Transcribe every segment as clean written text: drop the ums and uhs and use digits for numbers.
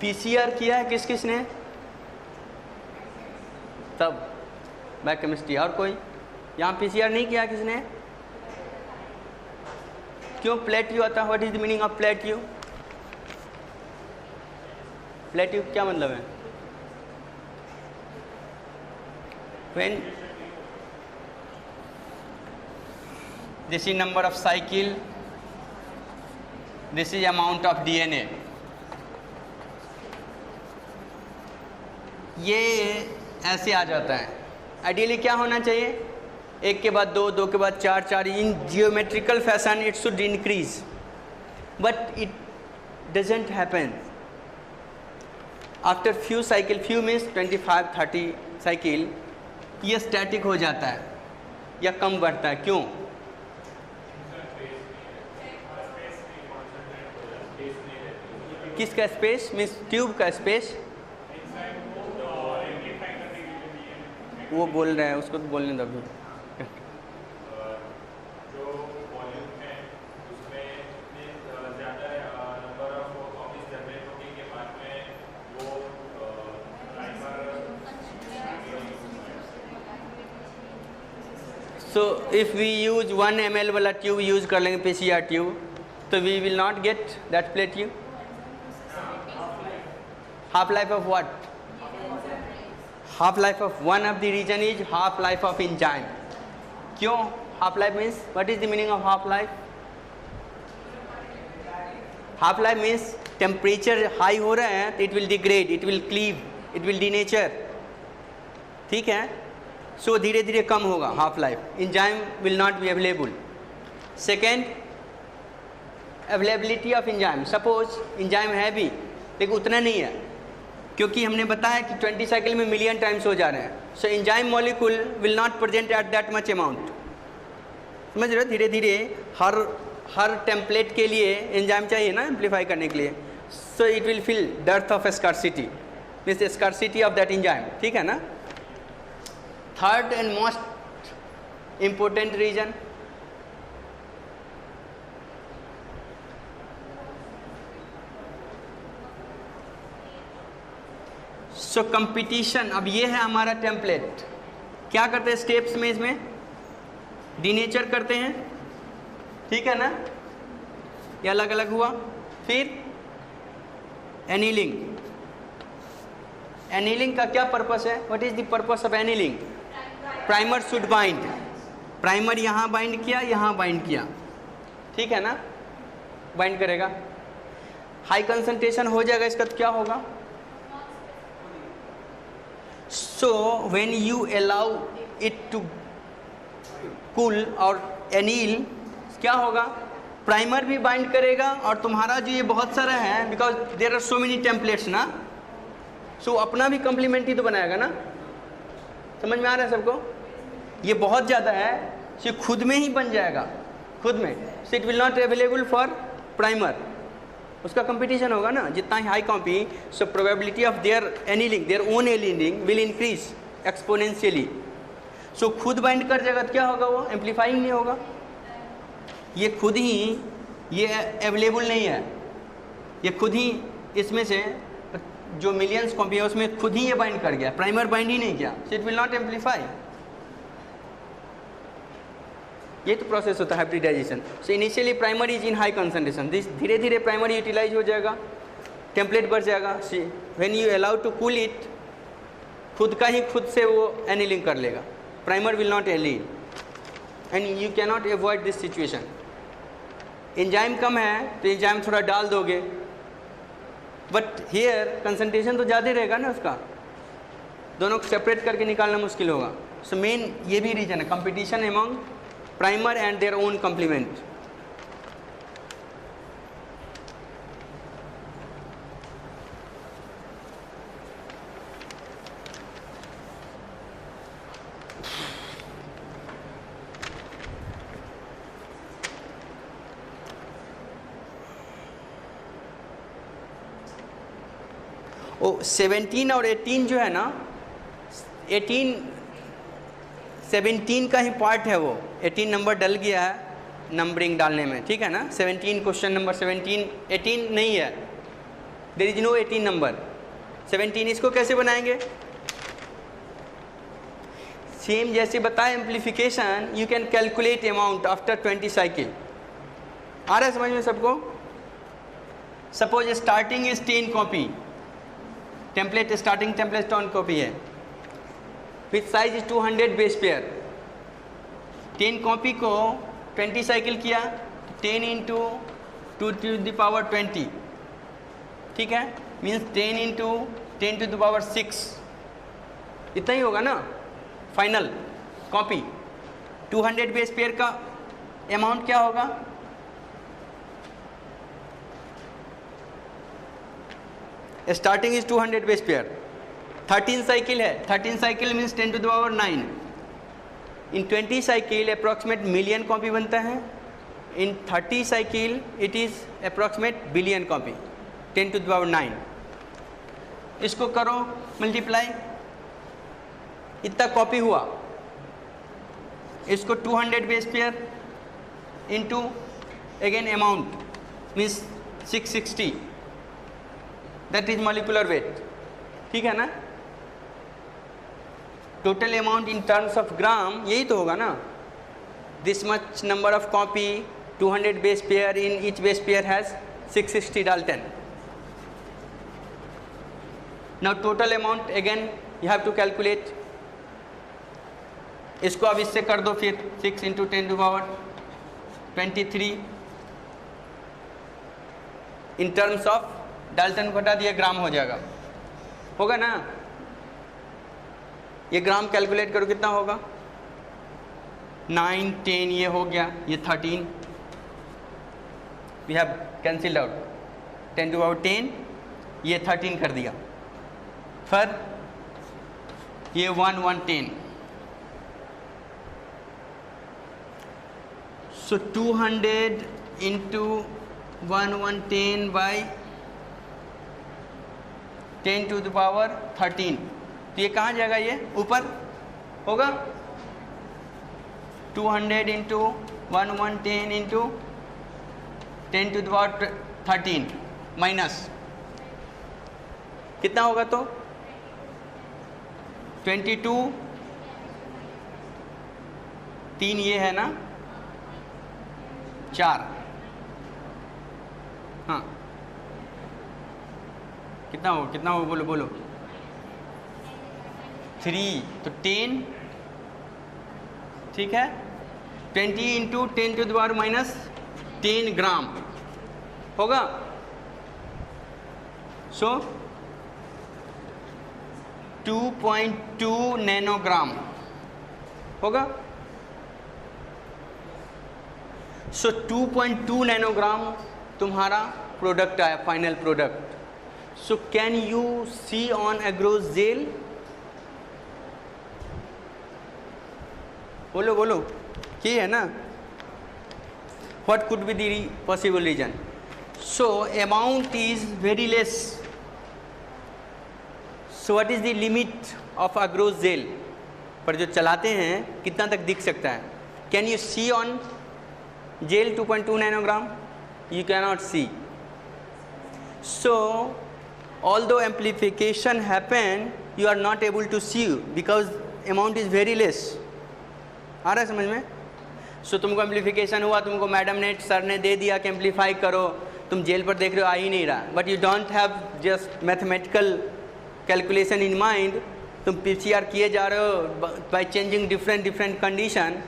PCR किया है किस किसने? तब बायोकेमिस्ट्री। और कोई यहाँ पीसीआर नहीं किया किसने? क्यों प्लेट्यू आता है? What is the meaning of plateau? Plateau क्या मतलब है? When this is number of cycle, this is amount of DNA. ये ऐसे आ जाता है। आइडियली क्या होना चाहिए? एक के बाद दो, दो के बाद चार, चार, in geometrical fashion it should increase, but it doesn't happen. After few cycle, few means 25-30 cycle, ये स्टैटिक हो जाता है या कम बढ़ता है। क्यों? किसका स्पेस? मीन्स ट्यूब का स्पेस। वो बोल रहे हैं, उसको तो बोलने दो। So if we use 1 ml वाला ट्यूब यूज कर लेंगे, पीसीआर ट्यूब, तो we will not get that plate tube. Half life of what? half life of one of the region is half life of enzyme. क्यों half life means? What is the meaning of half life? Half life means temperature high हो रहा है तो it will degrade, it will cleave, it will denature, ठीक है? So धीरे धीरे कम होगा half life. Enzyme will not be available. Second, availability of enzyme. Suppose enzyme है भी लेकिन उतना नहीं है, क्योंकि हमने बताया कि 20 साइकिल में मिलियन टाइम्स हो जा रहे हैं। So enzyme molecule will not present at that much amount. समझ रहे हो? धीरे धीरे हर टेम्पलेट के लिए एंजाइम चाहिए ना एम्पलीफाई करने के लिए। So it will feel depth of scarcity, means scarcity of that enzyme, ठीक है ना? Third and most important reason, so competition. अब ये है हमारा टेम्पलेट। क्या करते हैं स्टेप्स में? इसमें डीनेचर करते हैं, ठीक है ना? ये अलग अलग हुआ। फिर एनीलिंग। एनीलिंग का क्या पर्पस है? What is the purpose of annealing? Primer should bind. Primer यहाँ बाइंड किया, यहाँ बाइंड किया, ठीक है ना? बाइंड करेगा, हाई कंसंट्रेशन हो जाएगा इसका, तो क्या होगा? So when you allow it to cool और anneal, क्या होगा? प्राइमर भी बाइंड करेगा और तुम्हारा जो ये बहुत सारा है, because there are so many templates ना, सो अपना भी कम्प्लीमेंट्री तो बनाएगा ना। समझ में आ रहा है सबको? ये बहुत ज़्यादा है, सो खुद में ही बन जाएगा, खुद में। So it will not available for primer, उसका कंपटीशन होगा ना। जितना high copy, so probability of their annealing, their own annealing will increase exponentially. So खुद बाइंड कर जाएगा तो क्या होगा? वो एम्पलीफाइंग नहीं होगा। ये खुद ही ये अवेलेबल नहीं है, ये खुद ही इसमें से जो मिलियंस कॉपी है उसमें खुद ही ये बाइंड कर गया, प्राइमर बाइंड ही नहीं किया, so it will not amplify. ये तो प्रोसेस होता है hybridisation. So initially primary is in high concentration, धीरे धीरे प्राइमरी यूटिलाइज हो जाएगा, टेम्पलेट बढ़ जाएगा। When you allow to cool it, खुद का ही खुद से वो एनीलिंग कर लेगा, primer will not anneal, and you can not avoid this situation. Enzyme कम है तो एंजाइम थोड़ा डाल दोगे, बट हियर कंसंट्रेशन तो ज़्यादा रहेगा ना उसका, दोनों को सेपरेट करके निकालना मुश्किल होगा। सो मेन ये भी रीजन है, competition among primer and their own complement. ओ 17 और 18 जो है ना, 17 का ही पार्ट है वो। 18 नंबर डल गया है नंबरिंग डालने में, ठीक है ना? 17 क्वेश्चन नंबर 17, 18 नहीं है। There is no 18 number. 17 इसको कैसे बनाएंगे? सेम जैसे बताया amplification, you can calculate amount after 20 cycle. आ रहा है समझ में सबको? Suppose starting is 10 copy, template starting template 10 copy है, with size is 200 base pair. 10 copy को 20 साइकिल किया, 10 इंटू 2 टू द पावर 20, ठीक है, means 10 into 10 to the power 6, इतना ही होगा ना फाइनल कॉपी। 200 बेस पेयर का अमाउंट क्या होगा? Starting is 200 base pair, 13 cycle है, 13 cycle means 10 to the power 9। In 20 cycle approximate million copy बनता है, in 30 cycle it is approximate billion copy, 10 to the power 9। इसको करो मल्टीप्लाई, इतना copy हुआ। इसको 200 base pair into again amount means 660, that is molecular weight, ठीक है ना। Total amount in terms of gram यही तो होगा ना। This much number of copy, 200 base pair, in each base pair has 660 dalton. Now total amount again you have to calculate. इसको अब इससे कर दो फिर, 6 into 10 to power 23 in terms of dalton घटा दिया ग्राम हो जाएगा, होगा ना। ये ग्राम कैलकुलेट करो कितना होगा, 9 10 ये हो गया, ये 13 we have cancelled out, 10 to power 10 ये 13 कर दिया, फिर ये 1 1 10। So 200 into 1 1 10 by 10 to the power 13, तो ये कहाँ जाएगा? ये ऊपर होगा। 200 into 1 1 10 into 10 to the power 13 minus कितना होगा? तो 22, 3 ये है ना, 4, हाँ कितना हो बोलो बोलो, 3 तो 10, ठीक है। 20 into 10 to the power minus 10 gram होगा। सो 2.2 नैनोग्राम होगा। सो 2.2 नैनोग्राम तुम्हारा प्रोडक्ट आया, final product. So can you see on agarose gel? बोलो बोलो, ये है ना। What could be the possible reason? So amount is very less. So what is the limit of agarose gel? पर जो चलाते हैं कितना तक दिख सकता है? Can you see on jail 2.2 nanogram? You cannot see. So although amplification happen, you are not able to see because amount is very less. आ रहा है समझ में? सो तुमको एम्प्लीफिकेशन हुआ, तुमको मैडम ने सर ने दे दिया कि एम्प्लीफाई करो, तुम जेल पर देख रहे हो आ ही नहीं रहा, but you don't have just mathematical calculation in mind. तुम PCR किए जा रहे हो by changing different condition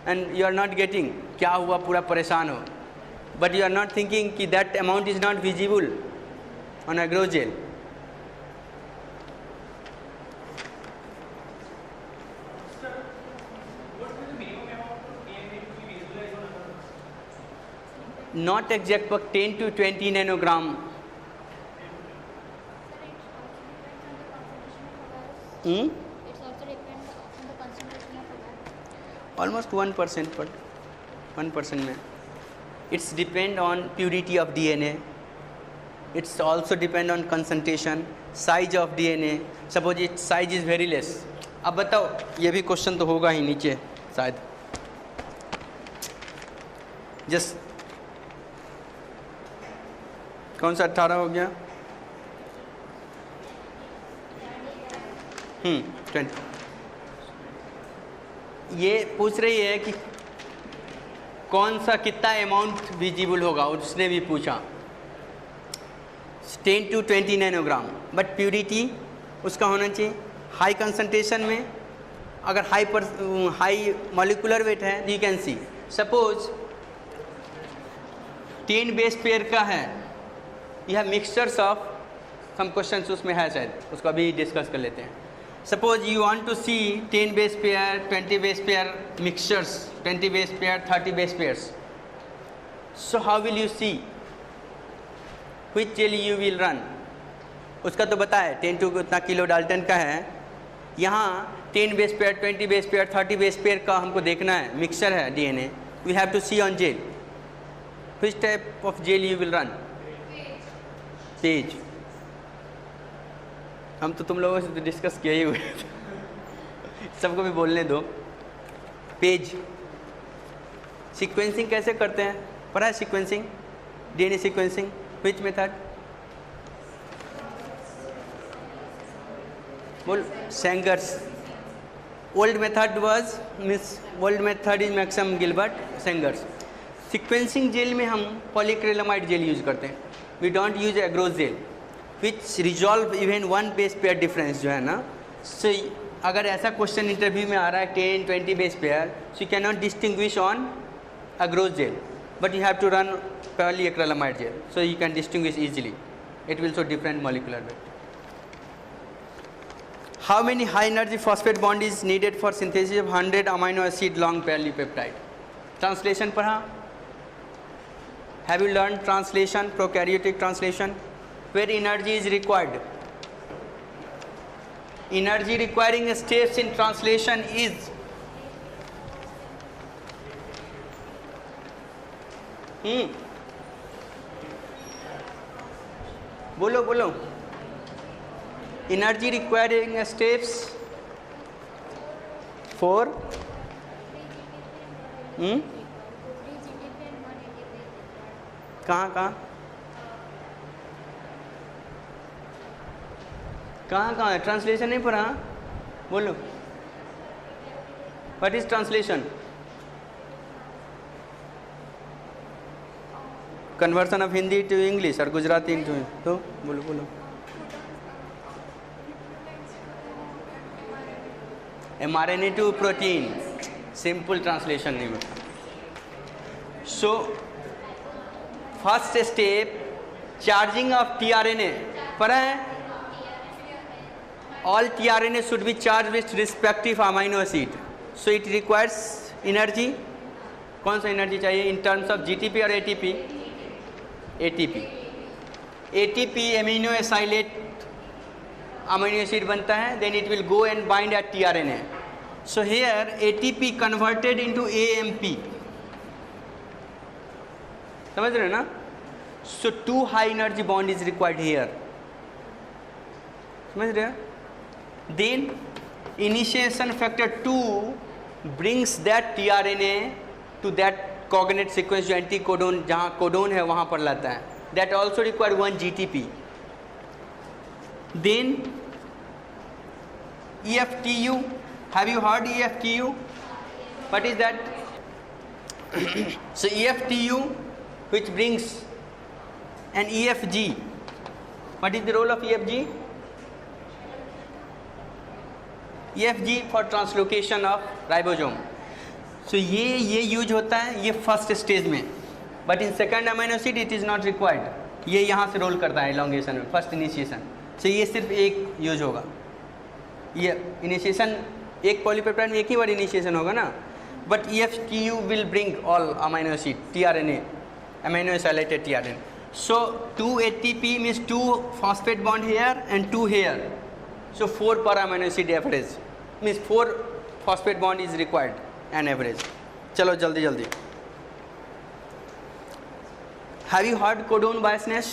and you are not getting क्या हुआ, पूरा परेशान हो, but you are not thinking कि that amount is not visible on agrogel. Not exact but 10 to 20 nanogram. It's also depends on the concentration of agar. Almost 1%, but 1% में. It's depend on purity of DNA. It's also depend on concentration, size of DNA. Suppose its size is very less. अब बताओ, ये भी question तो होगा ही नीचे शायद। Just कौन सा 18 हो गया? 20। ये पूछ रही है कि कौन सा कितना अमाउंट विजिबल होगा, उसने भी पूछा 10 to 20 नैनोग्राम, बट प्यूरिटी उसका होना चाहिए हाई कंसंट्रेशन में। अगर हाई मॉलिक्यूलर वेट है, you can see suppose 10 base pair का है, यह मिक्सचर्स ऑफ सम क्वेश्चंस उसमें है शायद, उसको अभी डिस्कस कर लेते हैं। Suppose you want to see 10 base pair, 20 base pair mixtures, 20 base pair, 30 base pairs, so how will you see which gel you will run? उसका तो बताए 10 to उतना किलो डाल्टन का है, यहाँ 10 base pair, 20 base pair, 30 base pair का हमको देखना है, मिक्सचर है DNA, we have to see on gel which type of gel you will run? PAGE. हम तो तुम लोगों से तो डिस्कस किए ही हुए सबको भी बोलने दो। पेज। सीक्वेंसिंग कैसे करते हैं, पता है sequencing, DNA sequencing, which method? बोल, Sanger's. Old method was old method is Maxam Gilbert, Sanger's. Sequencing gel में हम पॉलीक्रिलामाइड जेल यूज करते हैं, we don't use agarose gel which resolve even 1 base pair difference जो है ना। सो अगर ऐसा क्वेश्चन इंटरव्यू में आ रहा है 10, 20 base pair, so you can not distinguish on agarose gel, but you have to run polyacrylamide gel, so you can distinguish easily. It will show different molecular weight. How many high energy phosphate bond is needed for synthesis of 100 amino acid long polypeptide? Translation पढ़ा? Have you learned translation, prokaryotic translation? Where energy is required? Energy requiring steps in translation is बोलो बोलो। Energy requiring steps 4 कहाँ है? Translation नहीं पढ़ा? बोलो, what is translation? Conversion of Hindi to English और Gujarati to, तो बोलो बोलो। mRNA to protein, simple translation नहीं बता। So first step charging of tRNA पर है। All tRNA should be charge with respective amino acid, so it requires energy. कौन सा एनर्जी चाहिए इन टर्म्स ऑफ GTP और ATP? ATP amino acylate amino acid बनता है, then it will go and bind eight tRNA. So here ATP converted into AMP. समझ रहे हो ना? So 2 high energy bond is required here. समझ रहे हो? Then initiation factor 2 brings that tRNA to that coordinate sequence जो anti codon, जहाँ codon है वहाँ पर लाता है. That also require 1 GTP. Then EFTU. Have you heard EFTU? What is that? So EFTU which brings an EFG. What is the role of EFG? EFG for translocation of ribosome. So ये use होता है ये first stage में, but in second amino acid it is not required. ये यहाँ से role करता है इलॉन्गेशन में, फर्स्ट इनिशिएशन. सो ये सिर्फ एक यूज होगा. ये इनिशिएशन एक पॉलीपेप्टाइड में एक ही बार इनिशिएशन होगा ना, but EFTU will bring all amino acid tRNA, amino acylated tRNA. So 2 ATP means 2 phosphate bond here and 2 here. So 4 per amino acid average means 4 phosphate bond is required an average. चलो जल्दी जल्दी. Have you heard codon biasness?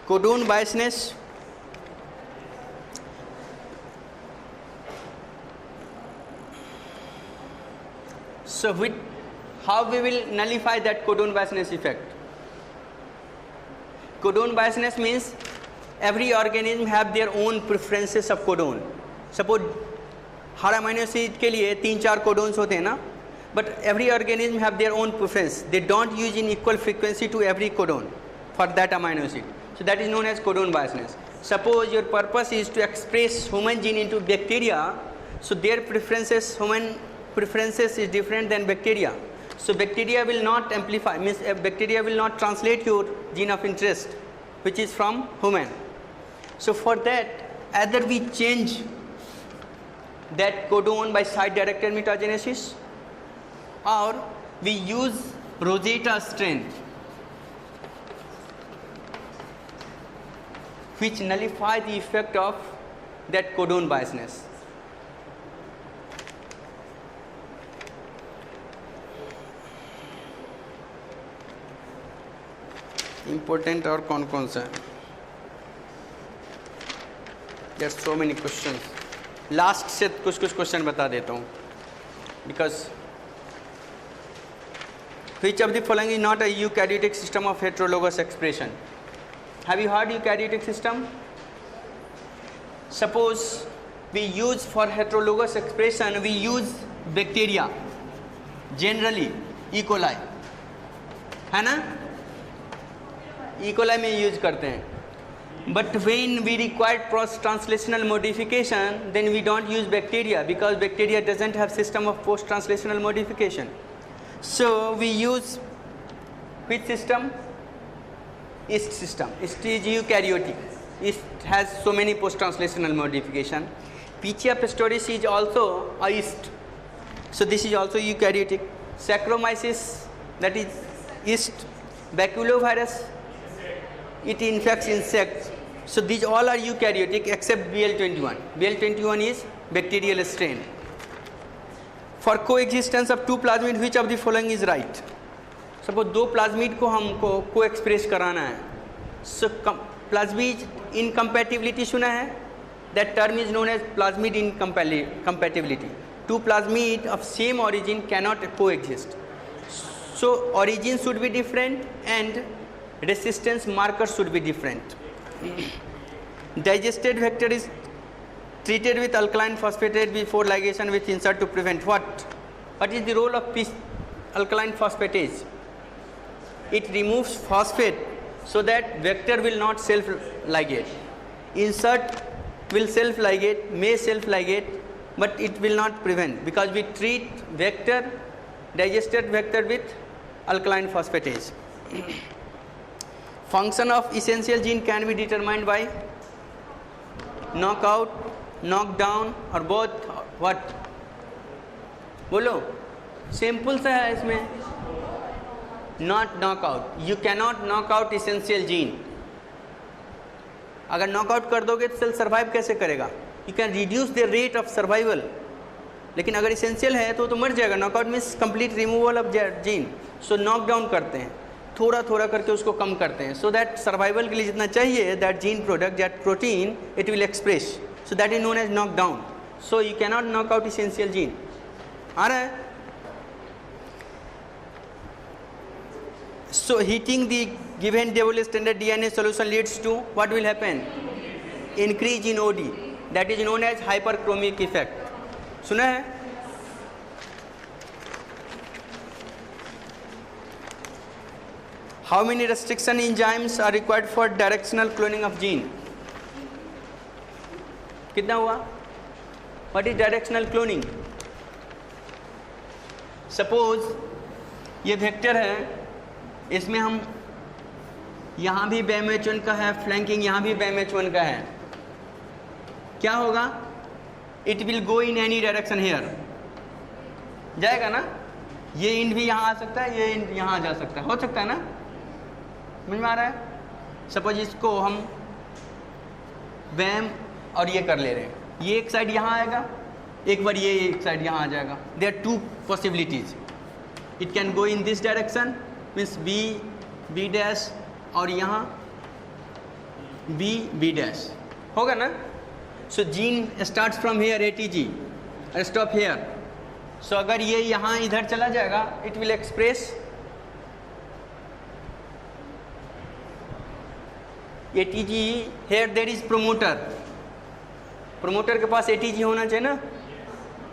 Codon biasness. So how we will nullify that codon biasness effect? Codon biasness means every organism have their own preferences of codon. Suppose her amino acid के लिए 3-4 codons होते हैं ना, but every organism have their own preference. They don't use in equal frequency to every codon for that amino acid. So that is known as codon biasness. Suppose your purpose is to express human gene into bacteria, so their preferences, human preferences is different than bacteria. So bacteria will not amplify, means bacteria will not translate your gene of interest, which is from human. So for that, either we change that codon by site directed mutagenesis, or we use Rosetta strain which nullify the effect of that codon biasness. Important और कौन सा है? There are so many questions. Last से कुछ question बता देता हूँ, because which of the following is not a eukaryotic system of heterologous expression? Have you heard eukaryotic system? Suppose we use for heterologous expression, we use bacteria, generally E. coli, है ना? E. coli में use करते हैं. But when we require post-translational modification, then we don't use bacteria, because bacteria doesn't have system of post-translational modification. So we use which system? Yeast system. Yeast is eukaryotic. Yeast has so many post-translational modification. Pichia pastoris is also a yeast. So this is also eukaryotic. Saccharomyces, that is yeast. Baculovirus, it infects insects. So these all are eukaryotic except BL21. BL21 is bacterial strain. For coexistence of two plasmid, which of the following is right? Suppose दो plasmid को हमको को express कराना है. So plasmid incompatibility सुना है? That term is known as plasmid incompatibility. Two plasmid of same origin cannot coexist. So origin should be different and resistance markers should be different. Digested vector is treated with alkaline phosphatase before ligation with insert to prevent what? What is the role of alkaline phosphatase? It removes phosphate so that vector will not self-ligate. Insert will self-ligate, may self-ligate, but it will not prevent, because we treat vector, digested vector with alkaline phosphatase. Function of essential gene can be determined by knockout, knockdown or both. What? बोलो, simple सा है इसमें. Not knockout. You cannot knock out essential gene. अगर knockout कर दोगे तो cell survive कैसे करेगा? You can reduce the rate of survival. लेकिन अगर essential है तो मर जाएगा. Knockout means complete removal of gene. So knockdown करते हैं, थोड़ा थोड़ा करके उसको कम करते हैं, so that survival के लिए जितना चाहिए that gene product, that protein, it will express. So that is known as knockdown. So you cannot knock out essential gene. आ रहा है? So heating the given double standard DNA solution leads to what will happen? Increase in OD. That is known as hyperchromic effect. सुना है? How many restriction enzymes are required for directional cloning of gene? कितना हुआ? What is directional cloning? Suppose ये vector है, इसमें हम यहाँ भी BAMH1 का है, फ्लैंकिंग यहाँ भी BAMH1 का है. क्या होगा? It will go in any direction here. जाएगा ना? ये इंड भी यहाँ आ सकता है, ये इंड यहाँ जा सकता है, हो सकता है ना? समझ में आ रहा है? सपोज इसको हम बैम और ये कर ले रहे हैं, ये एक साइड यहाँ आएगा, एक बार ये एक साइड यहाँ आ जाएगा. There are two possibilities. It can go in this direction, means B dash, और यहाँ बी डैश होगा ना. So gene start from here ATG और स्टॉप हेयर. सो अगर ये यहाँ इधर चला जाएगा, it will express ATG, here there is promoter. Promoter के पास ATG होना चाहिए ना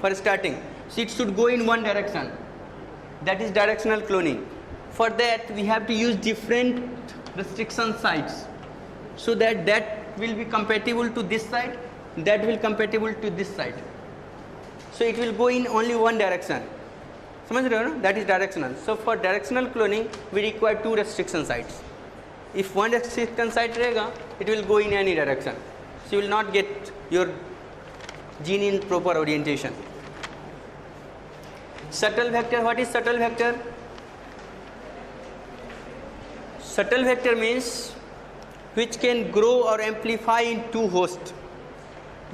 for starting. So it should go in one direction. That is directional cloning. For that we have to use different restriction sites, so that will be compatible to this side, that will compatible to this side. So it will go in only one direction. समझ रहे हो ना? That is directional. So for directional cloning we require two restriction sites. If one restriction site रहेगा, it will go in any direction. So you will not get your gene in proper orientation. Subtle vector. What is subtle vector? Subtle vector means which can grow or amplify in two hosts.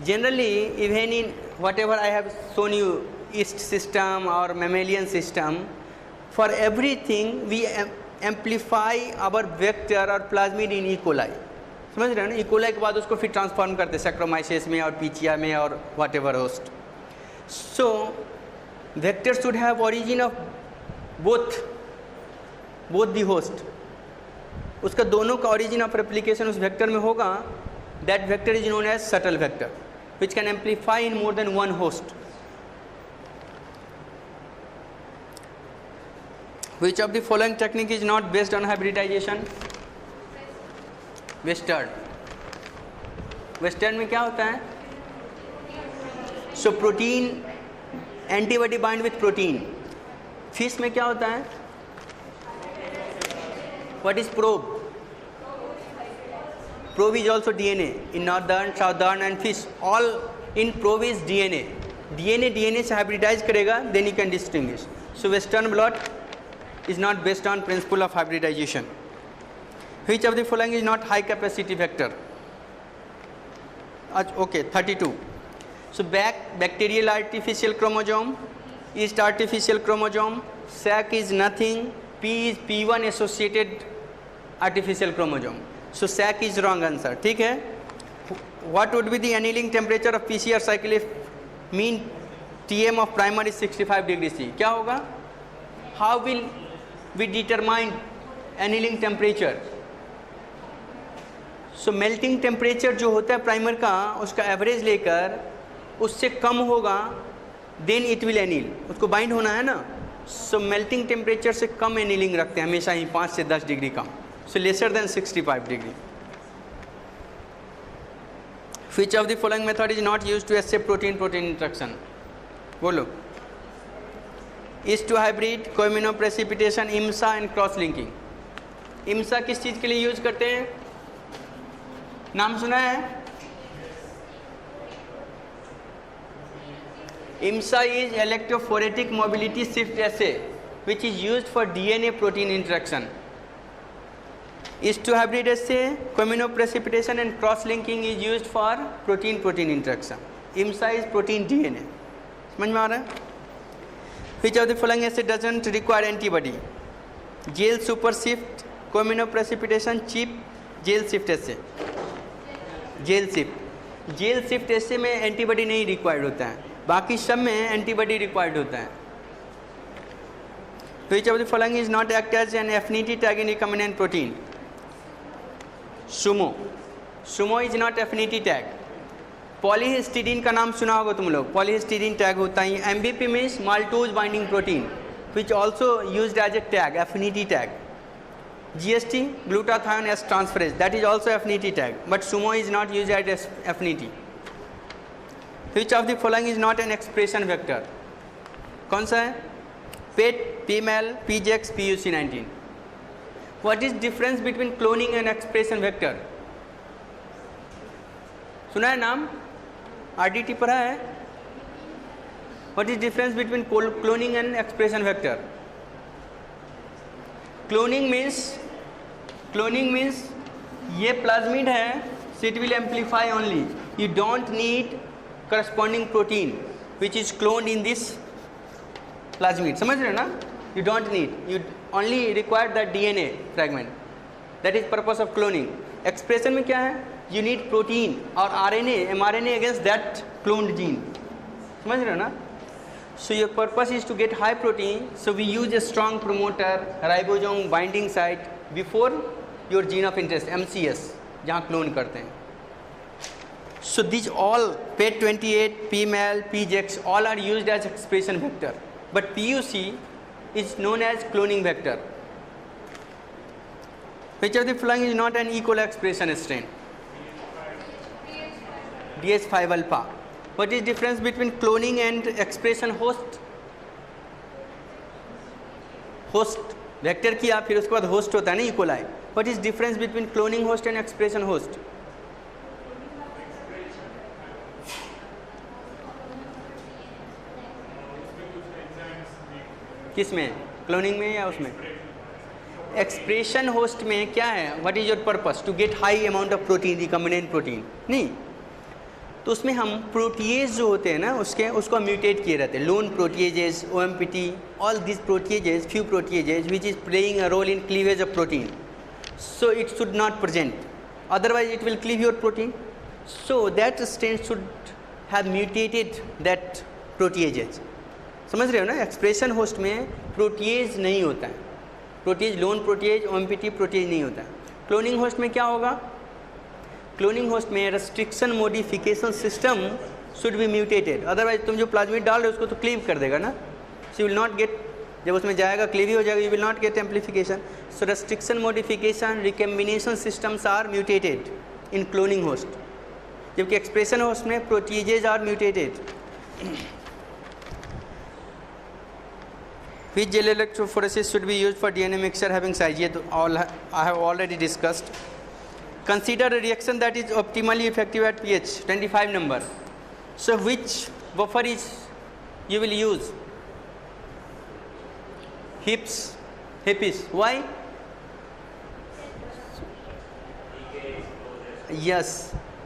Generally, even in whatever I have shown you, yeast system or mammalian system, for everything we amplify our vector or plasmid in E. coli. समझ रहे हो ना? E. coli के बाद उसको फिर transform करते हैं Saccharomyces में और Pichia में और whatever host. So vector should have origin of both the host. उसका दोनों का origin of replication उस vector में होगा. That vector is known as subtle vector, which can amplify in more than one host. Which of the following technique is not based on hybridization? Western. Western में क्या होता है? So protein, antibody bind with protein. Fish में क्या होता है? What is probe? Probe is also DNA. In northern, southern and fish, all in probe is DNA. DNA से hybridize करेगा, then you can distinguish. So Western blot is not based on principle of hybridization. Which of the following is not high capacity vector? Okay, 32. So bacterial artificial chromosome, yeast artificial chromosome, sac is nothing, P is P1 associated artificial chromosome. So sac is wrong answer. ठीक है? What would be the annealing temperature of PCR cycle if mean Tm of primer is 65 degrees C? क्या होगा? How will we determine annealing temperature? So melting temperature जो होता है primer का, उसका average लेकर उससे कम होगा, then it will anneal. उसको बाइंड होना है ना. So melting temperature से कम annealing रखते हैं हमेशा ही, 5 से 10 degree come. So lesser than 65 degree. Which of the following method is not used to assay protein-protein interaction? बोलो. Yeast to hybrid, co-immunoprecipitation, IMSA and cross-linking. IMSA किस चीज़ के लिए यूज करते हैं? नाम सुना है? IMSA is electrophoretic mobility shift assay, which is used for DNA-protein interaction. Yeast to hybrid assay, co-immunoprecipitation and cross-linking is used for protein-protein interaction. IMSA is protein DNA. समझ में आ रहा है? Which of the following assay doesn't require antibody? Gel super shift, co-immunoprecipitation, chip, gel shift assay. Gel shift assay में antibody नहीं required होता है, बाकी सब में एंटीबॉडी रिक्वायर्ड होता है. Which of the following is not act as an affinity tag in recombinant protein? Sumo is not affinity tag. पॉलीहिस्टीडीन का नाम सुना होगा तुम लोग. पॉलीहिस्टीडीन टैग होता है. MBP means maltose binding protein, which also used as a tag, affinity tag. GST, glutathione as transferase, that is also affinity tag, but sumo is not used as affinity. Which of the following is not an expression vector? कौन सा है? PET, PML, PGX, PUC19. What is difference between cloning and expression vector? सुना है नाम? RDT पढ़ा है? What is difference between cloning and expression vector? Cloning means ये plasmid है, so it will amplify only. You don't need corresponding protein which is cloned in this plasmid. समझ रहे हो ना? You don't need. You only require the DNA fragment. That is purpose of cloning. Expression में क्या है? You need protein or RNA, mRNA against that cloned gene. समझ रहे हो ना? So your purpose is to get high protein. So we use a strong promoter, ribosome binding site before your gene of interest, MCS. जहाँ clone करते हैं. So these all PET28, PMAL, PGEX all are used as expression vector, but PUC is known as cloning vector. Which of the following is not an E. coli expression strain? DH5 alpha. What is difference between cloning and expression host? Host vector किया फिर उसके बाद host होता है ना E. coli. What is difference between cloning host and expression host? किस में, cloning में या उसमें? एक्सप्रेशन होस्ट में क्या है, what is your purpose? To get high amount of protein, recombinant protein. नहीं, तो उसमें हम प्रोटीएज जो होते हैं ना उसको म्यूटेट किए रहते हैं. Lon proteases, OMPT, all this proteases, few proteases which is playing a role in cleavage of protein. So it should not present, otherwise it will cleave your protein. So that strain should have mutated that proteases. समझ रहे हो ना? Expression host में protease नहीं होता है. Protease, loan protease, OMPT protease नहीं होता है. क्लोनिंग होस्ट में क्या होगा? क्लोनिंग होस्ट में restriction modification system should be mutated, otherwise तुम जो प्लाज्मिड डाल रहे हो उसको तो क्लीव कर देगा ना. So you will not get, जब उसमें जाएगा क्लीव ही हो जाएगा, you will not get amplification. So restriction modification recombination systems are mutated in cloning host, जबकि एक्सप्रेशन होस्ट में proteases are mutated. Which gel electrophoresis should be used for DNA mixture having size? ये तो all I have already discussed. Consider a reaction that is optimally effective at pH 25 number. So which buffer is you will use? HIPS. Why? Yes,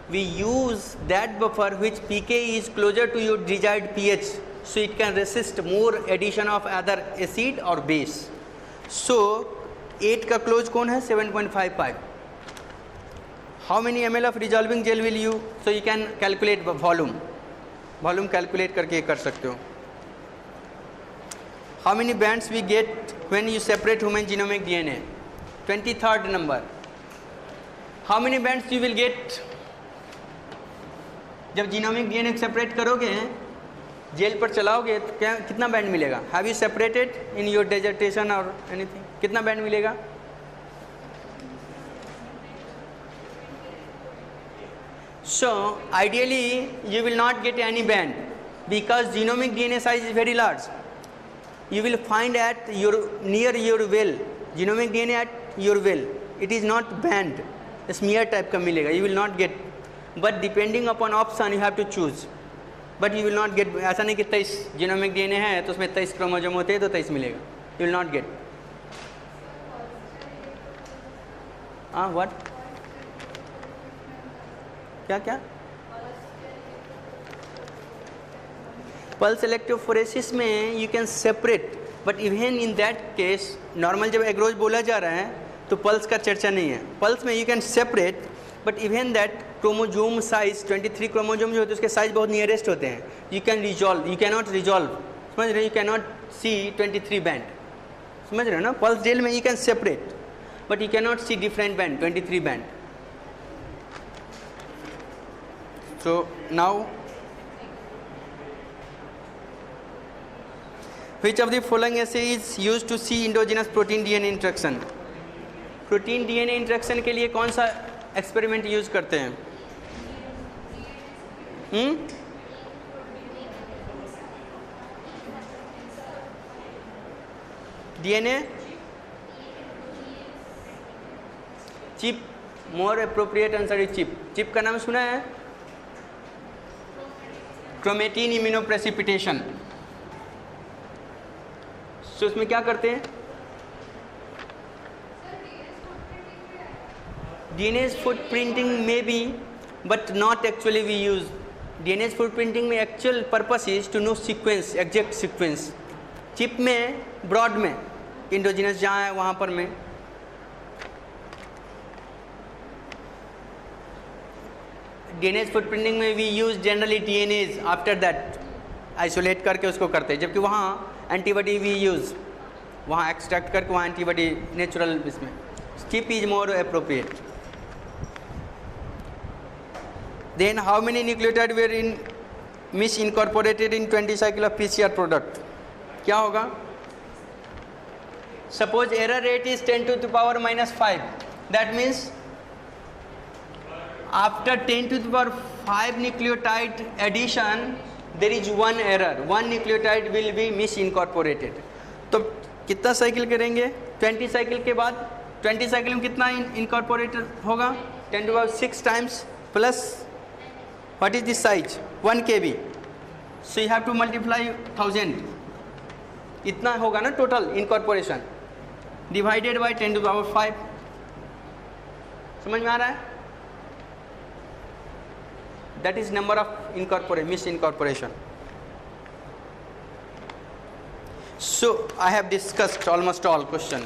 we use that buffer which pK is closer to your desired pH. So it can resist more addition of other acid or base. So 8 का close कौन है? 7.55. How many ml of resolving gel will you? So you can calculate volume calculate करके कर सकते हो. How many bands we get when you separate human genomic DNA? 23rd number. How many bands you will get जब genomic DNA separate करोगे, jail पर चलाओगे तो क्या कितना बैंड मिलेगा? Have you separated in your dissertation और एनीथिंग? कितना बैंड मिलेगा? So ideally you will not get any band because genomic DNA size is very large. You will find at your near your well genomic DNA at your well. It is not band, smear type का मिलेगा. You will not gate, but depending upon option you have to choose. But you will not get, ऐसा नहीं कि 23 genomic DNA है तो उसमें 23 chromosome होते हैं तो 23 मिलेगा. You will not gate. What? क्या? पल्स इलेक्ट्रोफोरेसिस में you can separate, but even in that case normal जब एग्रोज बोला जा रहा है तो पल्स का चर्चा नहीं है. पल्स में you can separate, but even that chromosome size 23 chromosome जो होते हैं उसके साइज बहुत नियरेस्ट होते हैं. You can resolve, you can not resolve. समझ रहे हो? You can not see 23 band. समझ रहे हो ना? पल्स जेल में you can separate, but you can not see different band, 23 band. So now which of the following assay is used to see endogenous protein DNA interaction? Protein DNA interaction के लिए कौन सा experiment use करते हैं? DNA chip, more appropriate answer is chip. Chip का नाम सुना है? Chromatin immunoprecipitation. सो इसमें क्या करते हैं? DNA's footprinting may be, but not actually we use. DNA's footprinting में actual purpose is to know sequence, exact sequence. Chip में, ब्रॉड में, इंडोजिनस जहाँ है वहाँ पर में. DNA's footprinting में we use generally DNAs after that isolate करके उसको करते हैं, जबकि वहाँ एंटीबॉडी वी यूज़, वहाँ एक्सट्रैक्ट करके वहाँ एंटीबॉडी नेचुरल इसमें. Chip is more appropriate. then how many nucleotide were in misincorporated in 20 cycle of PCR product? क्या होगा? Suppose error rate is 10 to the power minus 5. That means after 10 to the power 5 nucleotide addition, there is one error. One nucleotide will be misincorporated. तो कितना cycle करेंगे? 20 cycle के बाद 20 cycle में कितना incorporated होगा? 10 to the power 6 times plus what is the size? 1 kb. So you have to multiply 1000. इतना होगा ना total incorporation divided by 10 to the power 5. समझ में आ रहा है? That is number of misincorporation. So I have discussed almost all question.